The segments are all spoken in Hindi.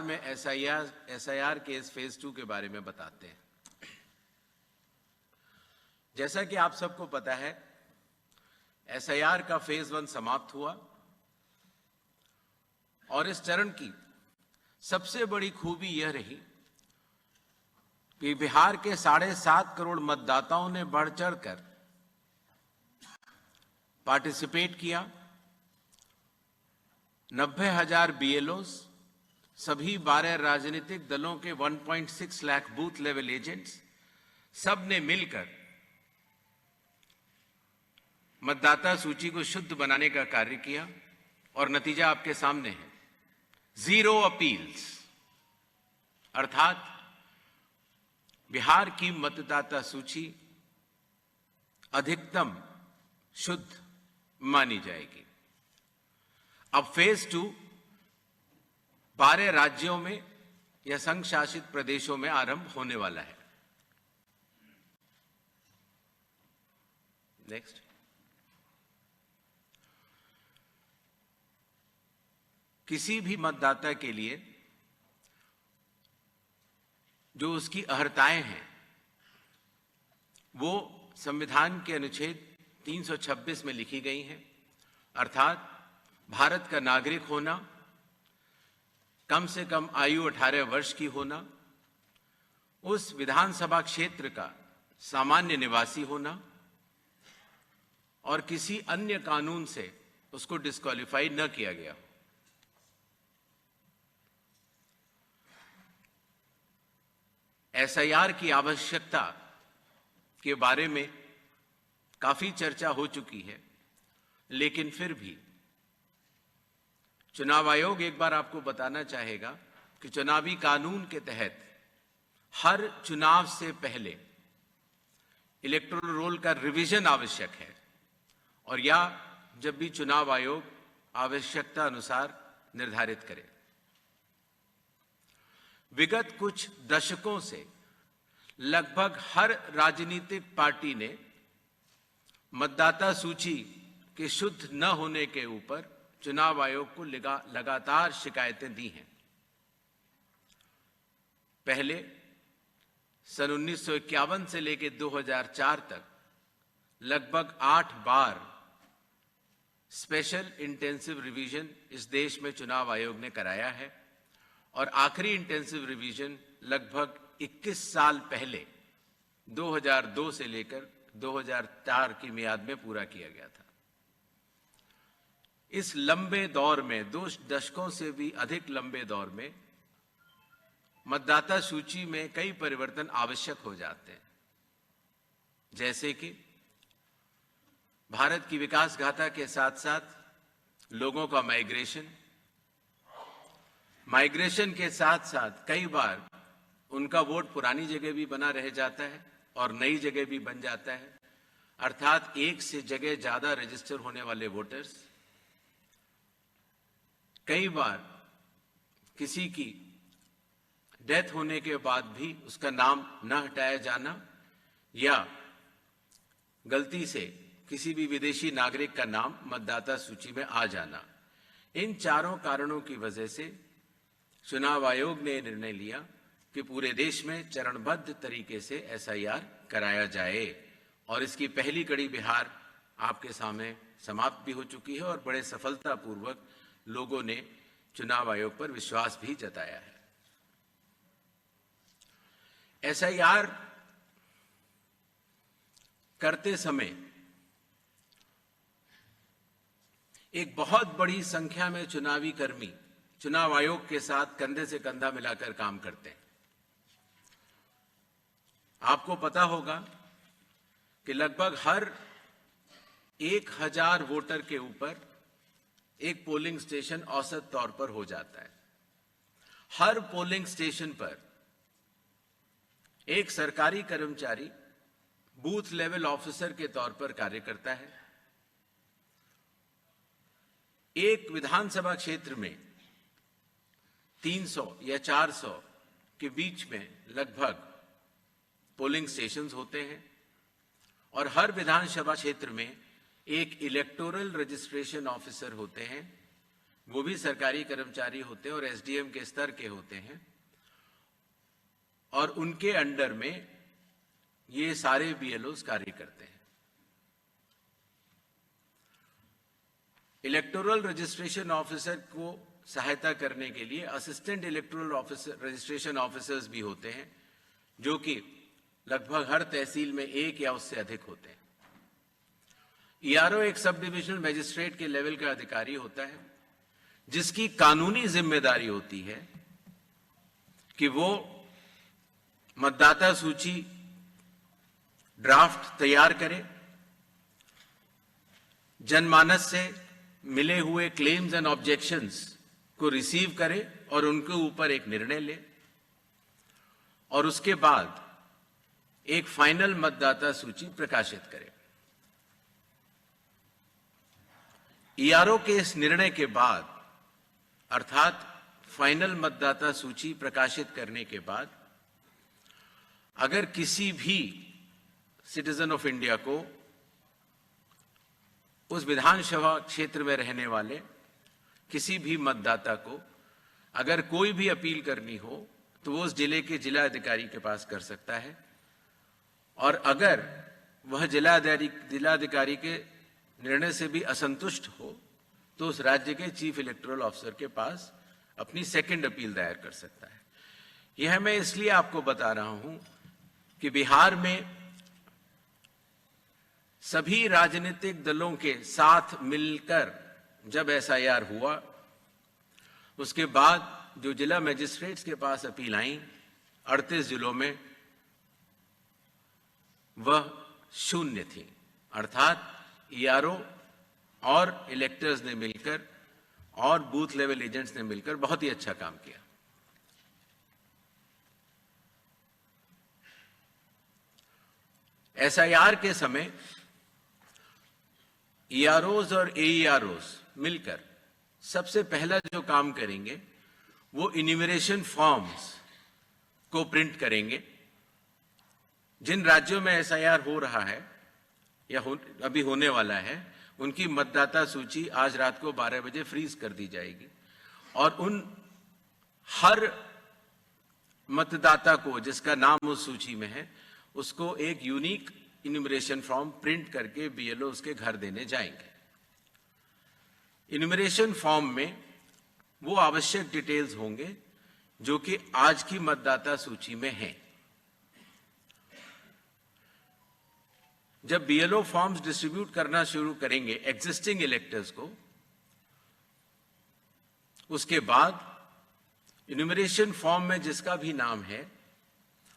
में एसआईआर के इस फेज 2 के बारे में बताते हैं। जैसा कि आप सबको पता है, एसआईआर का फेज 1 समाप्त हुआ और इस चरण की सबसे बड़ी खूबी यह रही कि बिहार के 7.5 करोड़ मतदाताओं ने बढ़ चढ़कर पार्टिसिपेट किया। 90,000 बीएलओस, सभी 12 राजनीतिक दलों के 1.6 लाख बूथ लेवल एजेंट्स, सब ने मिलकर मतदाता सूची को शुद्ध बनाने का कार्य किया और नतीजा आपके सामने है। 0 अपील्स, अर्थात बिहार की मतदाता सूची अधिकतम शुद्ध मानी जाएगी। अब फेज 2 12 राज्यों में या संघ शासित प्रदेशों में आरंभ होने वाला है। नेक्स्ट। किसी भी मतदाता के लिए जो उसकी अर्हताएं हैं वो संविधान के अनुच्छेद 326 में लिखी गई हैं, अर्थात भारत का नागरिक होना, कम से कम आयु 18 वर्ष की होना, उस विधानसभा क्षेत्र का सामान्य निवासी होना और किसी अन्य कानून से उसको डिस्क्वालीफाई न किया गया हो। एसआईआर की आवश्यकता के बारे में काफी चर्चा हो चुकी है, लेकिन फिर भी चुनाव आयोग एक बार आपको बताना चाहेगा कि चुनावी कानून के तहत हर चुनाव से पहले इलेक्टोरल रोल का रिवीजन आवश्यक है, और या जब भी चुनाव आयोग आवश्यकता अनुसार निर्धारित करे। विगत कुछ दशकों से लगभग हर राजनीतिक पार्टी ने मतदाता सूची के शुद्ध न होने के ऊपर चुनाव आयोग को लगातार शिकायतें दी हैं। पहले सन 1951 से लेकर 2004 तक लगभग 8 बार स्पेशल इंटेंसिव रिवीजन इस देश में चुनाव आयोग ने कराया है, और आखिरी इंटेंसिव रिवीजन लगभग 21 साल पहले 2002 से लेकर 2004 की मियाद में पूरा किया गया था। इस लंबे दौर में, 2 दशकों से भी अधिक लंबे दौर में, मतदाता सूची में कई परिवर्तन आवश्यक हो जाते हैं, जैसे कि भारत की विकास गाथा के साथ साथ लोगों का माइग्रेशन के साथ साथ कई बार उनका वोट पुरानी जगह भी बना रह जाता है और नई जगह भी बन जाता है, अर्थात एक से जगह ज्यादा रजिस्टर होने वाले वोटर्स। कई बार किसी की डेथ होने के बाद भी उसका नाम न हटाया जाना, या गलती से किसी भी विदेशी नागरिक का नाम मतदाता सूची में आ जाना। इन चारों कारणों की वजह से चुनाव आयोग ने निर्णय लिया कि पूरे देश में चरणबद्ध तरीके से एसआईआर कराया जाए, और इसकी पहली कड़ी बिहार आपके सामने समाप्त भी हो चुकी है और बड़े सफलतापूर्वक लोगों ने चुनाव आयोग पर विश्वास भी जताया है। एसआईआर करते समय एक बहुत बड़ी संख्या में चुनावी कर्मी चुनाव आयोग के साथ कंधे से कंधा मिलाकर काम करते हैं। आपको पता होगा कि लगभग हर 1000 वोटर के ऊपर एक पोलिंग स्टेशन औसत तौर पर हो जाता है। हर पोलिंग स्टेशन पर एक सरकारी कर्मचारी बूथ लेवल ऑफिसर के तौर पर कार्य करता है। एक विधानसभा क्षेत्र में 300 या 400 के बीच में लगभग पोलिंग स्टेशंस होते हैं, और हर विधानसभा क्षेत्र में एक इलेक्टोरल रजिस्ट्रेशन ऑफिसर होते हैं वो भी सरकारी कर्मचारी होते हैं और एसडीएम के स्तर के होते हैं, और उनके अंडर में ये सारे बीएलओस कार्य करते हैं। इलेक्टोरल रजिस्ट्रेशन ऑफिसर को सहायता करने के लिए assistant electoral officer registration officers भी होते हैं, जो कि लगभग हर तहसील में एक या उससे अधिक होते हैं। ईआरओ एक सब डिविजनल मजिस्ट्रेट के लेवल का अधिकारी होता है, जिसकी कानूनी जिम्मेदारी होती है कि वो मतदाता सूची ड्राफ्ट तैयार करे, जनमानस से मिले हुए क्लेम्स एंड ऑब्जेक्शंस को रिसीव करे और उनके ऊपर एक निर्णय ले, और उसके बाद एक फाइनल मतदाता सूची प्रकाशित करे। ईआरओ के इस निर्णय के बाद, अर्थात फाइनल मतदाता सूची प्रकाशित करने के बाद, अगर किसी भी सिटीजन ऑफ इंडिया को, उस विधानसभा क्षेत्र में रहने वाले किसी भी मतदाता को अगर कोई भी अपील करनी हो तो वो उस जिले के जिलाधिकारी के पास कर सकता है, और अगर वह जिलाधिकारी के निर्णय से भी असंतुष्ट हो तो उस राज्य के चीफ इलेक्टोरल ऑफिसर के पास अपनी सेकंड अपील दायर कर सकता है। यह मैं इसलिए आपको बता रहा हूं कि बिहार में सभी राजनीतिक दलों के साथ मिलकर जब एसआईआर हुआ, उसके बाद जो जिला मजिस्ट्रेट्स के पास अपील आई 38 जिलों में, वह 0 थी। अर्थात ईआरओ और इलेक्टर्स ने मिलकर और बूथ लेवल एजेंट्स ने मिलकर बहुत ही अच्छा काम किया। एसआईआर के समय ईआरओस और एईआरओस मिलकर सबसे पहला जो काम करेंगे वो इन्यूमरेशन फॉर्म्स को प्रिंट करेंगे। जिन राज्यों में एसआईआर हो रहा है या अभी होने वाला है, उनकी मतदाता सूची आज रात को 12 बजे फ्रीज कर दी जाएगी, और उन हर मतदाता को जिसका नाम उस सूची में है, उसको एक यूनिक इन्यूमरेशन फॉर्म प्रिंट करके बीएलओ उसके घर देने जाएंगे। इन्यूमरेशन फॉर्म में वो आवश्यक डिटेल्स होंगे जो कि आज की मतदाता सूची में हैं। जब बीएलओ फॉर्म्स डिस्ट्रीब्यूट करना शुरू करेंगे एग्जिस्टिंग इलेक्टर्स को, उसके बाद इन्यूमरेशन फॉर्म में जिसका भी नाम है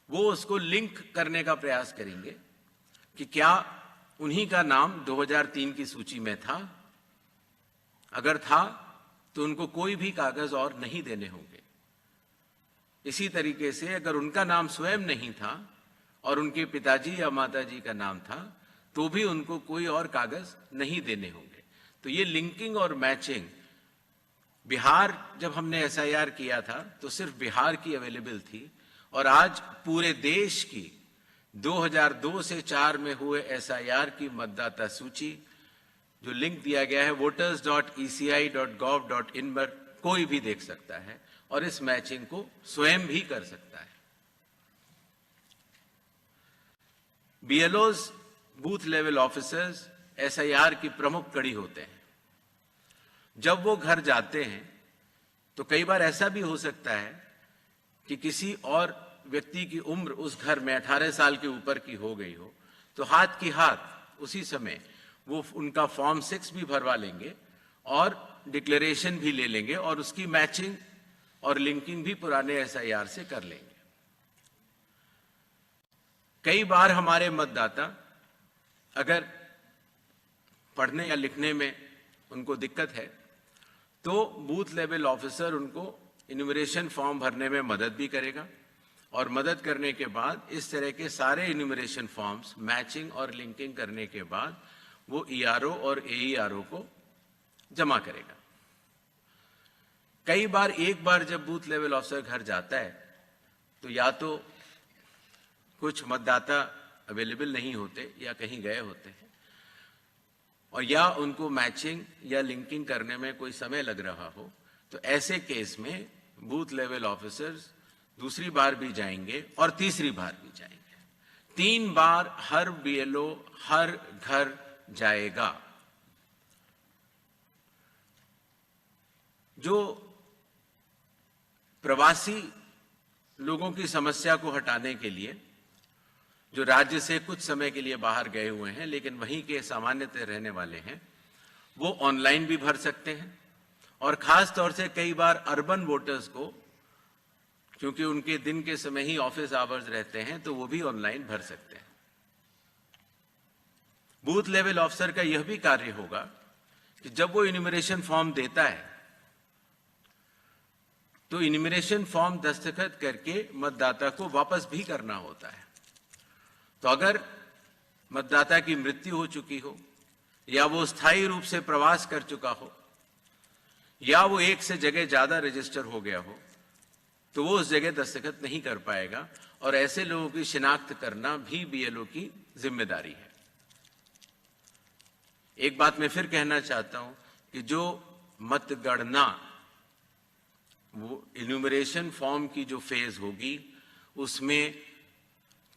वो उसको लिंक करने का प्रयास करेंगे कि क्या उन्हीं का नाम 2003 की सूची में था। अगर था तो उनको कोई भी कागज और नहीं देने होंगे। इसी तरीके से अगर उनका नाम स्वयं नहीं था और उनके पिताजी या माताजी का नाम था तो भी उनको कोई और कागज नहीं देने होंगे। तो ये लिंकिंग और मैचिंग, बिहार जब हमने एसआईआर किया था तो सिर्फ बिहार की अवेलेबल थी, और आज पूरे देश की 2002 से 4 में हुए एसआईआर की मतदाता सूची जो लिंक दिया गया है voters.eci.gov.in पर कोई भी देख सकता है और इस मैचिंग को स्वयं भी कर सकता है। बीएलओज, बूथ लेवल ऑफिसर्स एसआईआर की प्रमुख कड़ी होते हैं। जब वो घर जाते हैं तो कई बार ऐसा भी हो सकता है कि किसी और व्यक्ति की उम्र उस घर में 18 साल के ऊपर की हो गई हो, तो हाथ की हाथ उसी समय वो उनका फॉर्म 6 भी भरवा लेंगे और डिक्लेरेशन भी ले लेंगे और उसकी मैचिंग और लिंकिंग भी पुराने एसआईआर से कर लेंगे। कई बार हमारे मतदाता अगर पढ़ने या लिखने में उनको दिक्कत है तो बूथ लेवल ऑफिसर उनको इन्यूमरेशन फॉर्म भरने में मदद भी करेगा, और मदद करने के बाद इस तरह के सारे इन्यूमरेशन फॉर्म्स मैचिंग और लिंकिंग करने के बाद वो ईआरओ और एईआरओ को जमा करेगा। कई बार एक बार जब बूथ लेवल ऑफिसर घर जाता है तो या तो कुछ मतदाता अवेलेबल नहीं होते या कहीं गए होते हैं, और या उनको मैचिंग या लिंकिंग करने में कोई समय लग रहा हो, तो ऐसे केस में बूथ लेवल ऑफिसर्स दूसरी बार भी जाएंगे और तीसरी बार भी जाएंगे। 3 बार हर बीएलओ हर घर जाएगा। जो प्रवासी लोगों की समस्या को हटाने के लिए, जो राज्य से कुछ समय के लिए बाहर गए हुए हैं लेकिन वहीं के सामान्यतः रहने वाले हैं, वो ऑनलाइन भी भर सकते हैं। और खास तौर से कई बार अर्बन वोटर्स को, क्योंकि उनके दिन के समय ही ऑफिस आवर्स रहते हैं, तो वो भी ऑनलाइन भर सकते हैं। बूथ लेवल ऑफिसर का यह भी कार्य होगा कि जब वो इन्यूमरेशन फॉर्म देता है तो इन्यूमरेशन फॉर्म दस्तखत करके मतदाता को वापस भी करना होता है। तो अगर मतदाता की मृत्यु हो चुकी हो, या वो स्थायी रूप से प्रवास कर चुका हो, या वो एक से जगह ज्यादा रजिस्टर हो गया हो, तो वो उस जगह दस्तखत नहीं कर पाएगा। और ऐसे लोगों की शिनाख्त करना भी बीएलओ की जिम्मेदारी है। एक बात मैं फिर कहना चाहता हूं कि जो मतगणना, वो इन्यूमरेशन फॉर्म की जो फेज होगी, उसमें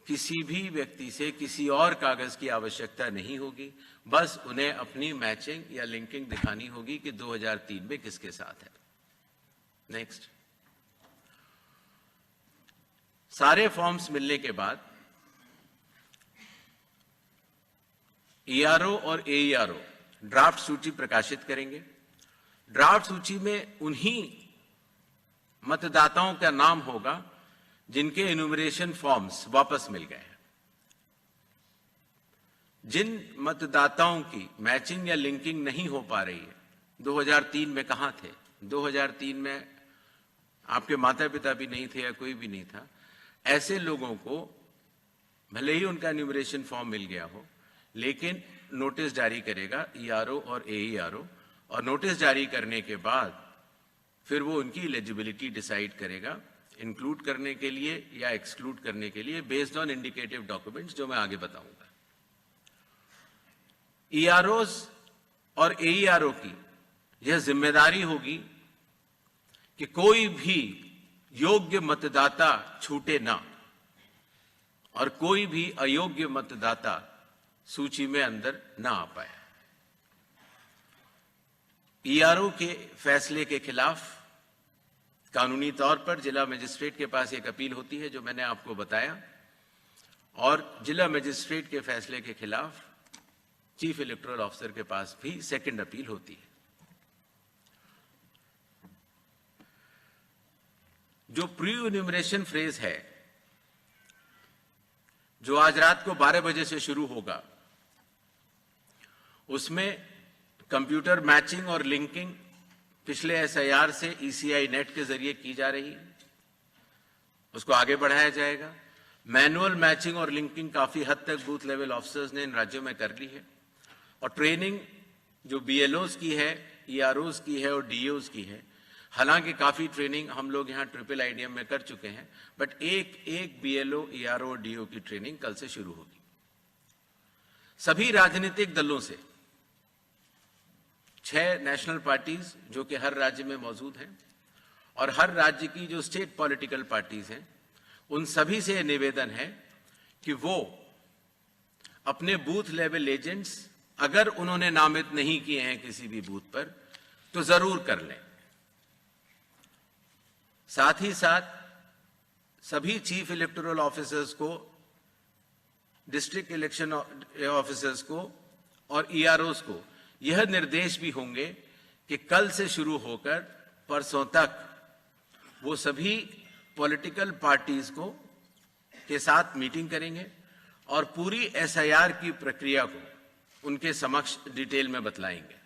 किसी भी व्यक्ति से किसी और कागज की आवश्यकता नहीं होगी। बस उन्हें अपनी मैचिंग या लिंकिंग दिखानी होगी कि 2003 में किसके साथ है। नेक्स्ट, सारे फॉर्म्स मिलने के बाद ईआरओ और एईआरओ ड्राफ्ट सूची प्रकाशित करेंगे। ड्राफ्ट सूची में उन्हीं मतदाताओं का नाम होगा जिनके इन्यूमरेशन फॉर्म्स वापस मिल गए हैं। जिन मतदाताओं की मैचिंग या लिंकिंग नहीं हो पा रही है, 2003 में कहां थे, 2003 में आपके माता पिता भी नहीं थे या कोई भी नहीं था, ऐसे लोगों को भले ही उनका इन्यूमरेशन फॉर्म मिल गया हो, लेकिन नोटिस जारी करेगा ईआरओ और एईआरओ, और नोटिस जारी करने के बाद फिर वो उनकी एलिजिबिलिटी डिसाइड करेगा, इंक्लूड करने के लिए या एक्सक्लूड करने के लिए, बेस्ड ऑन इंडिकेटिव डॉक्यूमेंट्स, जो मैं आगे बताऊंगा। ईआरओज और एईआरओ की यह जिम्मेदारी होगी कि कोई भी योग्य मतदाता छूटे ना, और कोई भी अयोग्य मतदाता सूची में अंदर ना आ पाए। ईआरओ के फैसले के खिलाफ कानूनी तौर पर जिला मजिस्ट्रेट के पास एक अपील होती है, जो मैंने आपको बताया, और जिला मजिस्ट्रेट के फैसले के खिलाफ चीफ इलेक्टोरल ऑफिसर के पास भी सेकंड अपील होती है। जो प्री इन्यूमरेशन फ्रेज है, जो आज रात को 12 बजे से शुरू होगा, उसमें कंप्यूटर मैचिंग और लिंकिंग पिछले एसआईआर से ईसीआई नेट के जरिए की जा रही है, उसको आगे बढ़ाया जाएगा। मैनुअल मैचिंग और लिंकिंग काफी हद तक बूथ लेवल ऑफिसर्स ने इन राज्यों में कर ली है, और ट्रेनिंग जो बीएलओज की है, ईआरओज की है और डीओज की है। हालांकि काफी ट्रेनिंग हम लोग यहाँ ट्रिपल आईडीएम में कर चुके हैं, बट एक बीएलओ, ईआरओ और डीओ की ट्रेनिंग कल से शुरू होगी। सभी राजनीतिक दलों से 6 नेशनल पार्टीज जो कि हर राज्य में मौजूद हैं, और हर राज्य की जो स्टेट पॉलिटिकल पार्टीज हैं, उन सभी से निवेदन है कि वो अपने बूथ लेवल एजेंट्स, अगर उन्होंने नामित नहीं किए हैं किसी भी बूथ पर, तो जरूर कर लें। साथ ही साथ सभी चीफ इलेक्टोरल ऑफिसर्स को, डिस्ट्रिक्ट इलेक्शन ऑफिसर्स को और ईआरओज को यह निर्देश भी होंगे कि कल से शुरू होकर परसों तक वो सभी पॉलिटिकल पार्टीज को के साथ मीटिंग करेंगे और पूरी एसआईआर की प्रक्रिया को उनके समक्ष डिटेल में बतलाएंगे।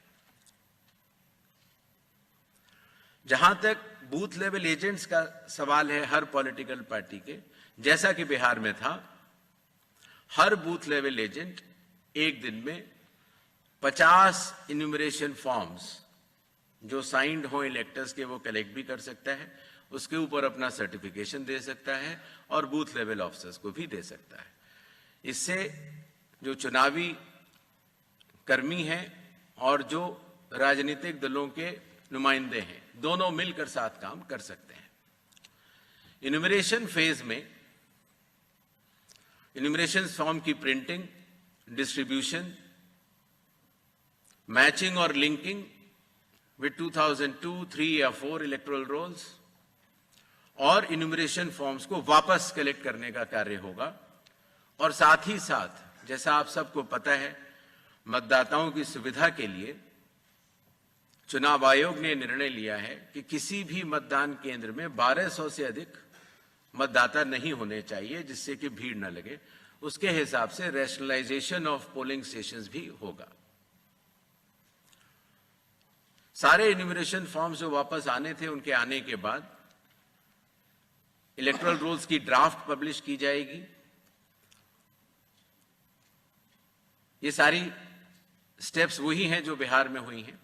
जहां तक बूथ लेवल एजेंट्स का सवाल है हर पॉलिटिकल पार्टी के, जैसा कि बिहार में था, हर बूथ लेवल एजेंट एक दिन में 50 इन्यूमरेशन फॉर्म्स जो साइंड हो इलेक्टर्स के, वो कलेक्ट भी कर सकता है, उसके ऊपर अपना सर्टिफिकेशन दे सकता है और बूथ लेवल ऑफिसर्स को भी दे सकता है। इससे जो चुनावी कर्मी हैं और जो राजनीतिक दलों के नुमाइंदे हैं, दोनों मिलकर साथ काम कर सकते हैं। इन्यूमरेशन फेज में इन्यूमरेशन फॉर्म की प्रिंटिंग, डिस्ट्रीब्यूशन, मैचिंग और लिंकिंग विद 2002, 3 या 4 इलेक्टोरल रोल्स और इन्यूमरेशन फॉर्म्स को वापस कलेक्ट करने का कार्य होगा। और साथ ही साथ, जैसा आप सबको पता है, मतदाताओं की सुविधा के लिए चुनाव आयोग ने निर्णय लिया है कि किसी भी मतदान केंद्र में 1200 से अधिक मतदाता नहीं होने चाहिए, जिससे कि भीड़ न लगे। उसके हिसाब से रैशनलाइजेशन ऑफ पोलिंग स्टेशंस भी होगा। सारे इन्यूमरेशन फॉर्म्स जो वापस आने थे, उनके आने के बाद इलेक्टोरल रोल्स की ड्राफ्ट पब्लिश की जाएगी। ये सारी स्टेप्स वही हैं जो बिहार में हुई हैं।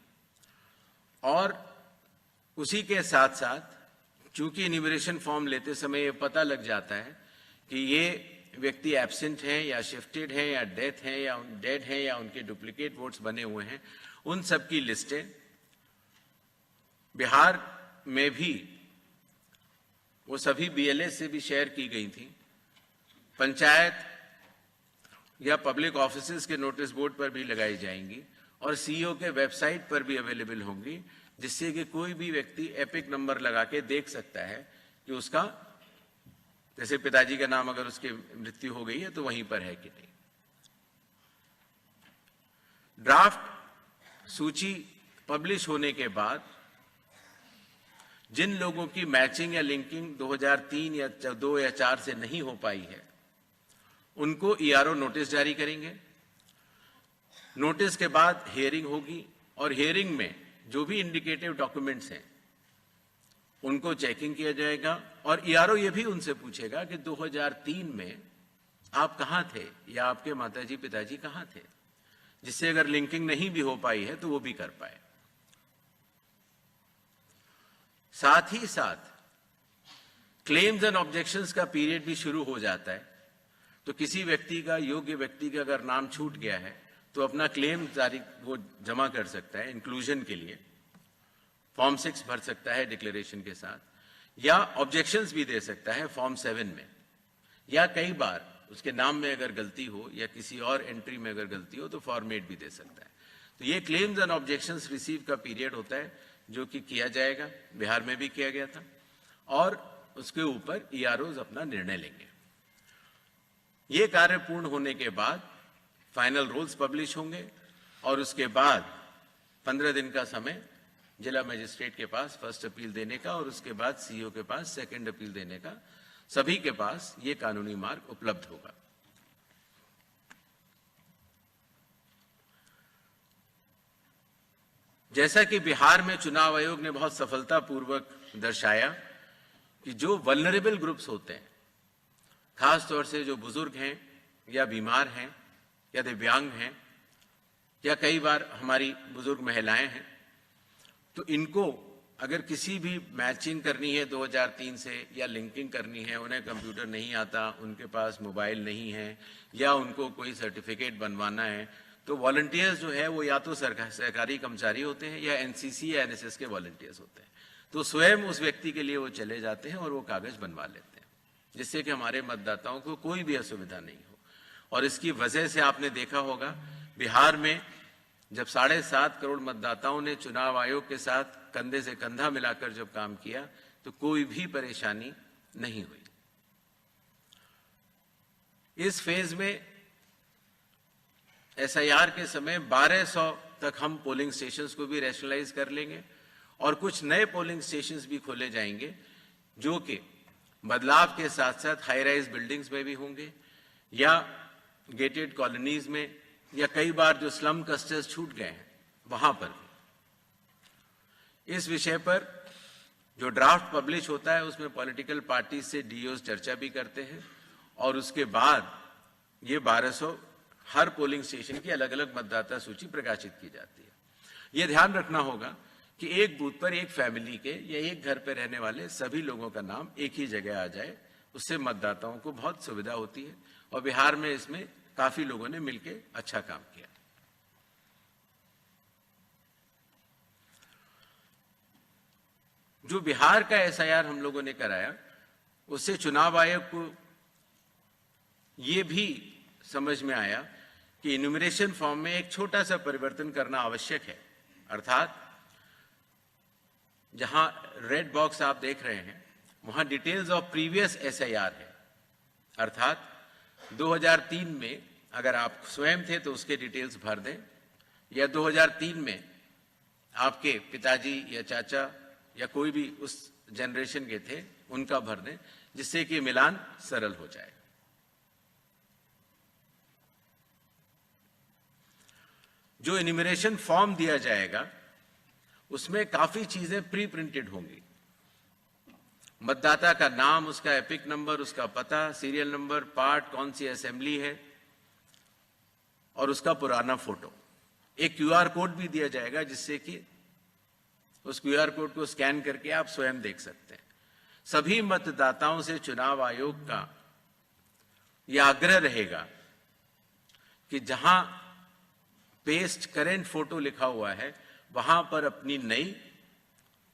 और उसी के साथ साथ, चूंकि इन्यूमरेशन फॉर्म लेते समय ये पता लग जाता है कि ये व्यक्ति एब्सेंट हैं या शिफ्टेड हैं या डेथ हैं या डेड हैं या उनके डुप्लीकेट वोट्स बने हुए हैं, उन सब की लिस्टें बिहार में भी वो सभी बीएलए से भी शेयर की गई थी। पंचायत या पब्लिक ऑफिसेज के नोटिस बोर्ड पर भी लगाई जाएंगी और सीईओ के वेबसाइट पर भी अवेलेबल होंगी, जिससे कि कोई भी व्यक्ति एपिक नंबर लगा के देख सकता है कि उसका, जैसे पिताजी का नाम अगर उसकी मृत्यु हो गई है तो वहीं पर है कि नहीं। ड्राफ्ट सूची पब्लिश होने के बाद जिन लोगों की मैचिंग या लिंकिंग 2003 या 2 या 4 से नहीं हो पाई है, उनको ईआरओ नोटिस जारी करेंगे। नोटिस के बाद हियरिंग होगी और हियरिंग में जो भी इंडिकेटिव डॉक्यूमेंट्स हैं उनको चेकिंग किया जाएगा। और ईआरओ ये भी उनसे पूछेगा कि 2003 में आप कहां थे या आपके माताजी पिताजी कहां थे, जिससे अगर लिंकिंग नहीं भी हो पाई है तो वो भी कर पाए। साथ ही साथ क्लेम्स एंड ऑब्जेक्शंस का पीरियड भी शुरू हो जाता है। तो किसी व्यक्ति का, योग्य व्यक्ति का अगर नाम छूट गया है तो अपना क्लेम वो जमा कर सकता है इंक्लूजन के लिए, फॉर्म 6 भर सकता है डिक्लेरेशन के साथ, या ऑब्जेक्शंस भी दे सकता है फॉर्म 7 में, या कई बार उसके नाम में अगर गलती हो या किसी और एंट्री में अगर गलती हो तो फॉर्म 8 भी दे सकता है। तो ये क्लेम्स एंड ऑब्जेक्शंस रिसीव का पीरियड होता है, जो कि किया जाएगा, बिहार में भी किया गया था, और उसके ऊपर ईआरओज अपना निर्णय लेंगे। ये कार्य पूर्ण होने के बाद फाइनल रूल्स पब्लिश होंगे और उसके बाद 15 दिन का समय जिला मजिस्ट्रेट के पास फर्स्ट अपील देने का और उसके बाद सीईओ के पास सेकंड अपील देने का, सभी के पास ये कानूनी मार्ग उपलब्ध होगा। जैसा कि बिहार में चुनाव आयोग ने बहुत सफलतापूर्वक दर्शाया कि जो वल्नरेबल ग्रुप्स होते हैं, खास तौर से जो बुजुर्ग हैं या बीमार हैं या दिव्यांग हैं या कई बार हमारी बुजुर्ग महिलाएं हैं, तो इनको अगर किसी भी मैचिंग करनी है 2003 से या लिंकिंग करनी है, उन्हें कंप्यूटर नहीं आता, उनके पास मोबाइल नहीं है या उनको कोई सर्टिफिकेट बनवाना है, तो वॉलंटियर्स जो है वो या तो सरकारी कर्मचारी होते हैं या एनसीसी या एनएसएस के वॉलंटियर्स होते हैं। तो स्वयं उस व्यक्ति के लिए वो चले जाते हैं और वो कागज बनवा लेते हैं, जिससे कि हमारे मतदाताओं को कोई भी असुविधा नहीं हो। और इसकी वजह से आपने देखा होगा, बिहार में जब 7.5 करोड़ मतदाताओं ने चुनाव आयोग के साथ कंधे से कंधा मिलाकर जब काम किया, तो कोई भी परेशानी नहीं हुई। इस फेज में एसआईआर के समय 1200 तक हम पोलिंग स्टेशंस को भी रैशनलाइज कर लेंगे और कुछ नए पोलिंग स्टेशंस भी खोले जाएंगे, जो कि बदलाव के साथ साथ हाई राइज बिल्डिंग्स में भी होंगे या गेटेड कॉलोनीज में, या कई बार जो स्लम क्लस्टर्स छूट गए हैं वहां पर भी। इस विषय पर जो ड्राफ्ट पब्लिश होता है उसमें पॉलिटिकल पार्टी से डीओज चर्चा भी करते हैं और उसके बाद ये 1200 हर पोलिंग स्टेशन की अलग अलग मतदाता सूची प्रकाशित की जाती है। ये ध्यान रखना होगा कि एक बूथ पर एक फैमिली के या एक घर पर रहने वाले सभी लोगों का नाम एक ही जगह आ जाए, उससे मतदाताओं को बहुत सुविधा होती है और बिहार में इसमें काफी लोगों ने मिलकर अच्छा काम किया। जो बिहार का एसआईआर हम लोगों ने कराया, उससे चुनाव आयोग को ये भी समझ में आया कि इन्यूमरेशन फॉर्म में एक छोटा सा परिवर्तन करना आवश्यक है। अर्थात जहां रेड बॉक्स आप देख रहे हैं, वहां डिटेल्स ऑफ प्रीवियस एसआईआर है। अर्थात 2003 में अगर आप स्वयं थे तो उसके डिटेल्स भर दें, या 2003 में आपके पिताजी या चाचा या कोई भी उस जनरेशन के थे उनका भर दें, जिससे कि मिलान सरल हो जाए। जो इन्यूमरेशन फॉर्म दिया जाएगा उसमें काफी चीजें प्री प्रिंटेड होंगी। मतदाता का नाम, उसका एपिक नंबर, उसका पता, सीरियल नंबर, पार्ट, कौन सी असेंबली है और उसका पुराना फोटो। एक क्यूआर कोड भी दिया जाएगा जिससे कि उस क्यूआर कोड को स्कैन करके आप स्वयं देख सकते हैं। सभी मतदाताओं से चुनाव आयोग का यह आग्रह रहेगा कि जहां पेस्ट करेंट फोटो लिखा हुआ है वहां पर अपनी नई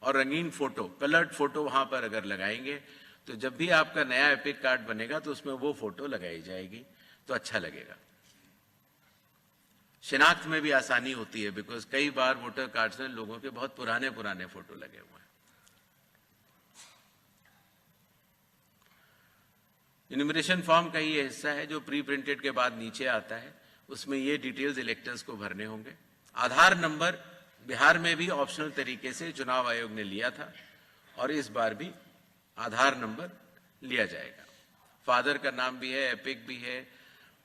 और रंगीन फोटो, कलर्ड फोटो वहां पर अगर लगाएंगे तो जब भी आपका नया एपिक कार्ड बनेगा तो उसमें वो फोटो लगाई जाएगी तो अच्छा लगेगा। शिनाख्त में भी आसानी होती है, बिकॉज कई बार वोटर कार्ड्स में लोगों के बहुत पुराने पुराने फोटो लगे हुए हैं। इन्यूमरेशन फॉर्म का ये हिस्सा है जो प्री प्रिंटेड के बाद नीचे आता है, उसमें ये डिटेल्स इलेक्टर्स को भरने होंगे। आधार नंबर बिहार में भी ऑप्शनल तरीके से चुनाव आयोग ने लिया था और इस बार भी आधार नंबर लिया जाएगा। फादर का नाम भी है, एपिक भी है,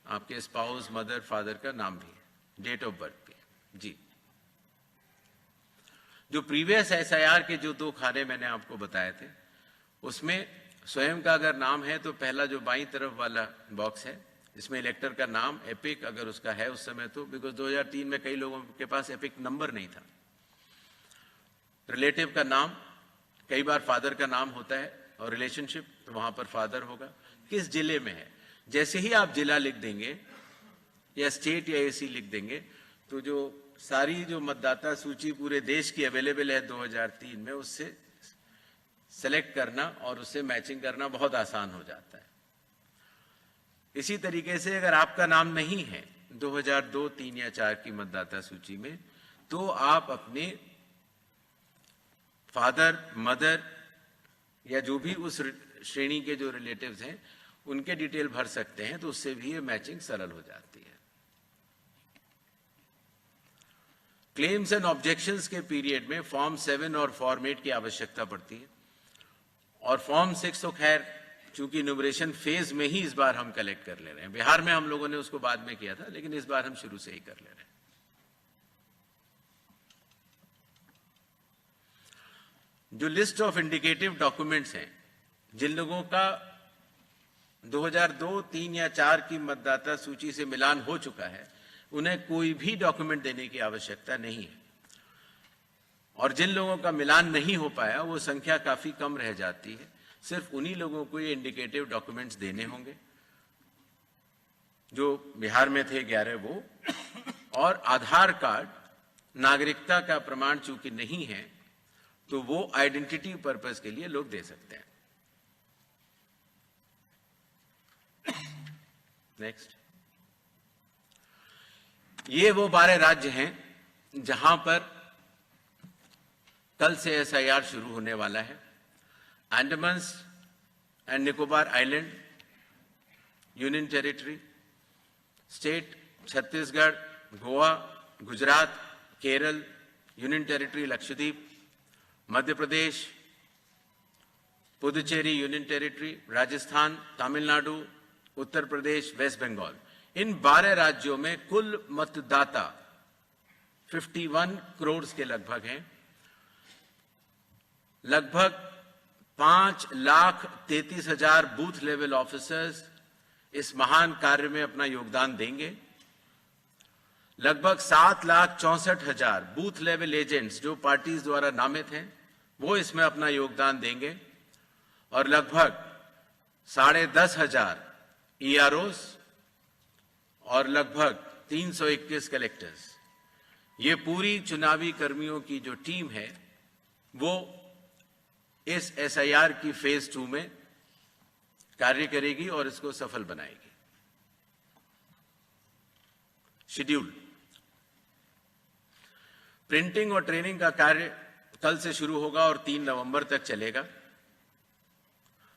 आपके स्पाउस, मदर, फादर का नाम भी है, डेट ऑफ बर्थ भी है। जी, जो प्रीवियस एसआईआर के जो 2 खाने मैंने आपको बताए थे, उसमें स्वयं का अगर नाम है तो पहला जो बाईं तरफ वाला बॉक्स है, इसमें इलेक्टर का नाम, एपिक अगर उसका है उस समय तो, बिकॉज 2003 में कई लोगों के पास एपिक नंबर नहीं था। रिलेटिव का नाम, कई बार फादर का नाम होता है और रिलेशनशिप तो वहां पर फादर होगा। किस जिले में है, जैसे ही आप जिला लिख देंगे या स्टेट या एसी लिख देंगे तो जो सारी जो मतदाता सूची पूरे देश की अवेलेबल है 2003 में, उससे सेलेक्ट करना और उससे मैचिंग करना बहुत आसान हो जाता है। इसी तरीके से अगर आपका नाम नहीं है 2002, 3 या 4 की मतदाता सूची में, तो आप अपने फादर, मदर या जो भी उस श्रेणी के जो रिलेटिव्स हैं उनके डिटेल भर सकते हैं, तो उससे भी ये मैचिंग सरल हो जाती है। क्लेम्स एंड ऑब्जेक्शंस के पीरियड में फॉर्म 7 और फॉर्म 8 की आवश्यकता पड़ती है और फॉर्म 6 तो खैर चूंकि इन्यूमरेशन फेज में ही इस बार हम कलेक्ट कर ले रहे हैं। बिहार में हम लोगों ने उसको बाद में किया था, लेकिन इस बार हम शुरू से ही कर ले रहे हैं। जो लिस्ट ऑफ इंडिकेटिव डॉक्यूमेंट्स हैं, जिन लोगों का 2002, 3 या 4 की मतदाता सूची से मिलान हो चुका है, उन्हें कोई भी डॉक्यूमेंट देने की आवश्यकता नहीं है। और जिन लोगों का मिलान नहीं हो पाया वो संख्या काफी कम रह जाती है। सिर्फ उन्हीं लोगों को ये इंडिकेटिव डॉक्यूमेंट्स देने होंगे जो बिहार में थे 11 वो, और आधार कार्ड, नागरिकता का प्रमाण चूंकि नहीं है तो वो आइडेंटिटी पर्पस के लिए लोग दे सकते हैं। नेक्स्ट, ये वो 12 राज्य हैं जहां पर कल से एसआईआर शुरू होने वाला है। Andaman and Nicobar island union territory, state Chhattisgarh, Goa, Gujarat, Kerala, union territory Lakshadweep, Madhya Pradesh, Puducherry union territory, Rajasthan, Tamil Nadu, Uttar Pradesh, West Bengal. इन 12 राज्यों में कुल मतदाता 51 करोड़ के लगभग हैं। लगभग 5,33,000 बूथ लेवल ऑफिसर्स इस महान कार्य में अपना योगदान देंगे। लगभग 7,64,000 बूथ लेवल एजेंट्स जो पार्टीज द्वारा नामित हैं वो इसमें अपना योगदान देंगे और लगभग 10,500 EROs और लगभग 321 कलेक्टर्स। ये पूरी चुनावी कर्मियों की जो टीम है वो इस SIR की फेज 2 में कार्य करेगी और इसको सफल बनाएगी। शेड्यूल, प्रिंटिंग और ट्रेनिंग का कार्य कल से शुरू होगा और 3 नवंबर तक चलेगा।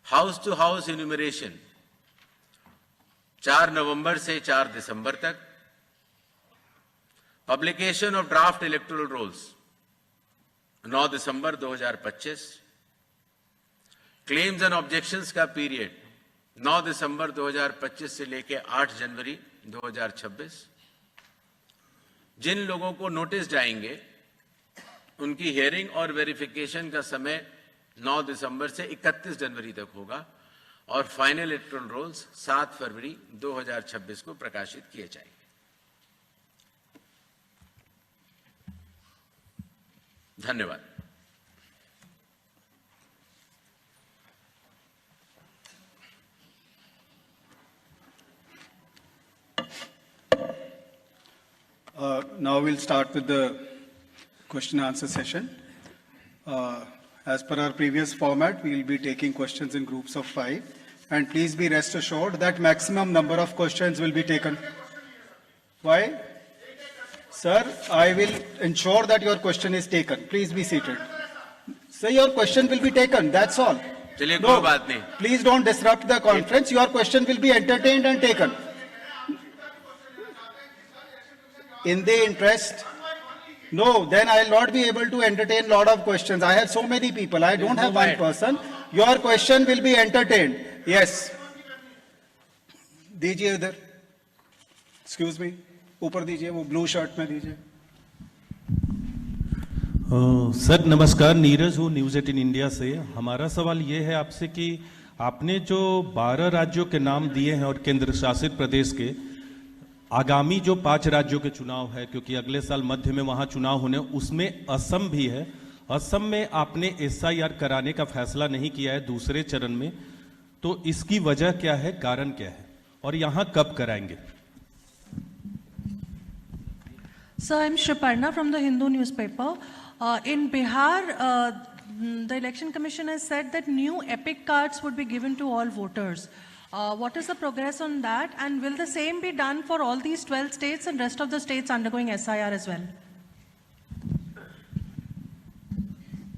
हाउस टू हाउस इन्यूमरेशन 4 नवंबर से 4 दिसंबर तक। Publication of draft electoral rolls 9 दिसंबर 2025। क्लेम्स एंड ऑब्जेक्शंस का पीरियड 9 दिसंबर 2025 से लेकर 8 जनवरी 2026। जिन लोगों को नोटिस जाएंगे उनकी हियरिंग और वेरिफिकेशन का समय 9 दिसंबर से 31 जनवरी तक होगा और फाइनल इलेक्टोरल रोल्स 7 फरवरी 2026 को प्रकाशित किए जाएंगे। धन्यवाद। Now we'll start with the question and answer session. As per our previous format, we will be taking questions in groups of 5. And please be rest assured that maximum number of questions will be taken. Why? Sir, I will ensure that your question is taken. Please be seated. Sir, your question will be taken. That's all. चलिए, कोई बात नहीं. Please don't disrupt the conference. Your question will be entertained and taken. In the interest, no, then I will not be able to entertain lot of questions. I have so many people. I don't have one person. Your question will be entertained. Yes. दीजिए इधर. Excuse me. ऊपर दीजिए, वो ब्लू शर्ट में दीजिए. सर नमस्कार, नीरज हूँ न्यूज़ 18 इंडिया से। हमारा सवाल ये है आपसे कि आपने जो 12 राज्यों के नाम दिए हैं और केंद्र शासित प्रदेश के, आगामी जो 5 राज्यों के चुनाव है, क्योंकि अगले साल मध्य में वहाँ चुनाव होने, उसमें असम भी है। असम में आपने SIR कराने का फैसला नहीं किया है दूसरे चरण में, तो इसकी वजह क्या है, कारण क्या है और यहाँ कब कराएंगे? Sir, I'm Shriparna from the Hindu newspaper. In Bihar, the Election Commission has said that new EPIC cards would be given to all voters. What is the progress on that, and will the same be done for all these 12 states and rest of the states undergoing SIR as well?